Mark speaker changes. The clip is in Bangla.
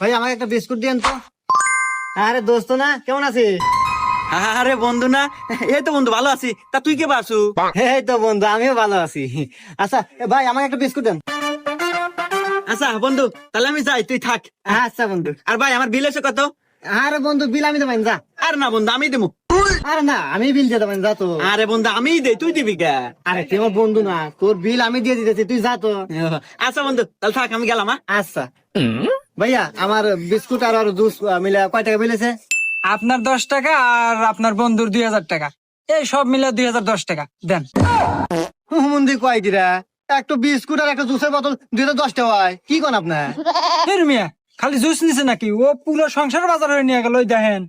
Speaker 1: ভাই আমাকে একটা বিস্কুট দিয়েন তো। আরে দোস্ত না, কেমন আছিস?
Speaker 2: আরে বন্ধু না, এই তো বন্ধু ভালো আছি। তা তুই কে পারছু?
Speaker 1: এই তো বন্ধু, আমিও ভালো আছি। আচ্ছা ভাই আমাকে একটা বিস্কুট দেন।
Speaker 2: আচ্ছা বন্ধু, তাহলে আমি যাই, তুই থাক।
Speaker 1: আচ্ছা বন্ধু।
Speaker 2: আর ভাই আমার বিল এসে কত?
Speaker 1: আরে বন্ধু, বিল আমি দেবেন, যা।
Speaker 2: আর না বন্ধু, আমি দেবো।
Speaker 1: আরে না, আমি বিল দিয়ে দেবেন, যা তো।
Speaker 2: আরে বন্ধু আমিই দেই, তুই দিবি কে?
Speaker 1: আরে তুই আমার বন্ধু না, তোর বিল আমি দিয়ে দিতেছি, তুই যা তো।
Speaker 2: আচ্ছা বন্ধু, তাহলে থাক, আমি গেলাম।
Speaker 1: আচ্ছা ভাইয়া, আমার বিস্কুট আর জুস মিলে কয় টাকা বিলেছে?
Speaker 3: আপনার 10 টাকা আর আপনার বন্ধুর 2000 টাকা, এই সব মিলে 2010 টাকা দেন।
Speaker 1: হুমন্দি কয় দিরা? একটা বিস্কুট আর একটা জুসের বোতল 2010 টাকা হয়, কি কোন আপনার?
Speaker 3: ফির মিয়া খালি জুস নিছে নাকি? ও পুরো সংসার বাজার হয়ে নিয়ে গেল, ওই দেখেন।